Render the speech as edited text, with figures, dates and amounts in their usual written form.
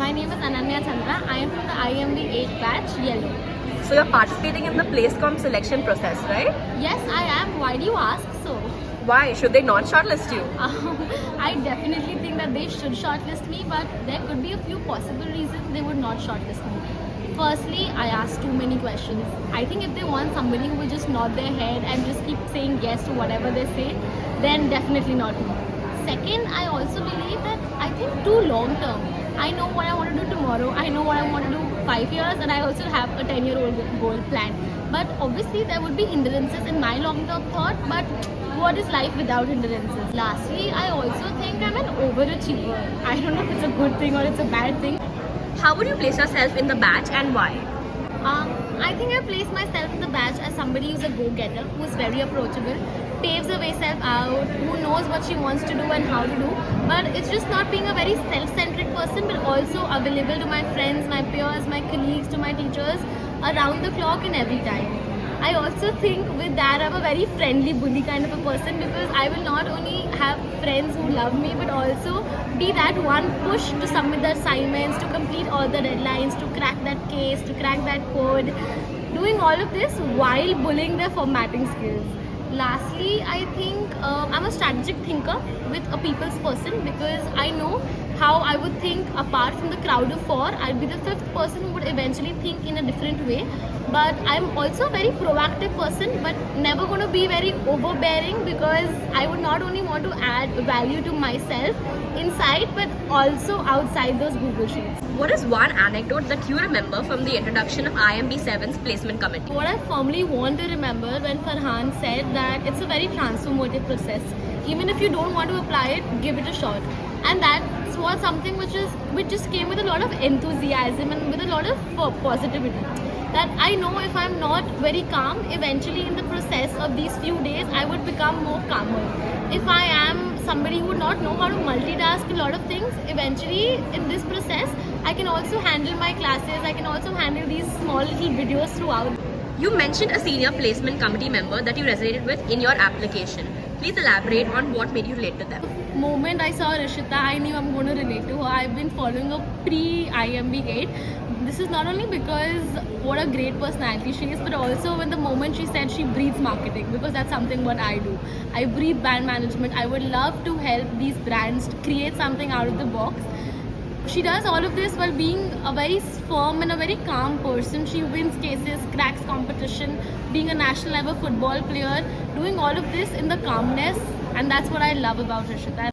My name is Ananya Chandra. I am from the IMB 8 batch, Yellow. So you're participating in the PlaceCom selection process, right? Yes, I am. Why do you ask so? Why? Should they not shortlist you? I definitely think that they should shortlist me, but there could be a few possible reasons they would not shortlist me. Firstly, I ask too many questions. I think if they want somebody who will just nod their head and just keep saying yes to whatever they say, then definitely not me. Second, I also believe that I think too long term. I know what I want to do tomorrow. I know what I want to do 5 years, and I also have a 10-year-old goal planned. But obviously, there would be hindrances in my long-term thought. But what is life without hindrances? Lastly, I also think I'm an overachiever. I don't know if it's a good thing or it's a bad thing. How would you place yourself in the batch and why? I think I place myself in the batch as somebody who's a go-getter, who's very approachable, paves her way self out, who knows what she wants to do and how to do. But it's just not being a very self-centric person, but also available to my friends, my peers, my colleagues, to my teachers around the clock and every time. I also think with that I'm a very friendly bully kind of a person, because I will not only have friends who love me, but also be that one push to submit the assignments, to complete all the deadlines, to crack that case, to crack that code, doing all of this while bullying their formatting skills. Lastly, I think I'm a strategic thinker with a people's person, because I know how I would think apart from the crowd of four. I'd be the fifth person who would eventually think in a different way. But I'm also a very proactive person, but never going to be very overbearing, because I would not only want to add value to myself inside, but also outside those Google Sheets. What is one anecdote that you remember from the introduction of IMB 7's placement committee? What I firmly want to remember when Farhan said that it's a very transformative process. Even if you don't want to apply it, give it a shot. And that was something which just came with a lot of enthusiasm and with a lot of positivity. That I know if I'm not very calm, eventually in the process of these few days, I would become more calmer. If I am somebody who would not know how to multitask a lot of things, eventually in this process, I can also handle my classes, I can also handle these small little videos throughout. You mentioned a senior placement committee member that you resonated with in your application. Please elaborate on what made you relate to them. The moment I saw Rishita, I knew I'm going to relate to her. I've been following her pre-IMB 8. This is not only because what a great personality she is, but also when the moment she said she breathes marketing, because that's something what I do. I breathe brand management. I would love to help these brands to create something out of the box. She does all of this while being a very firm and a very calm person. She wins cases, cracks competition, being a national level football player, doing all of this in the calmness, and that's what I love about Rishita.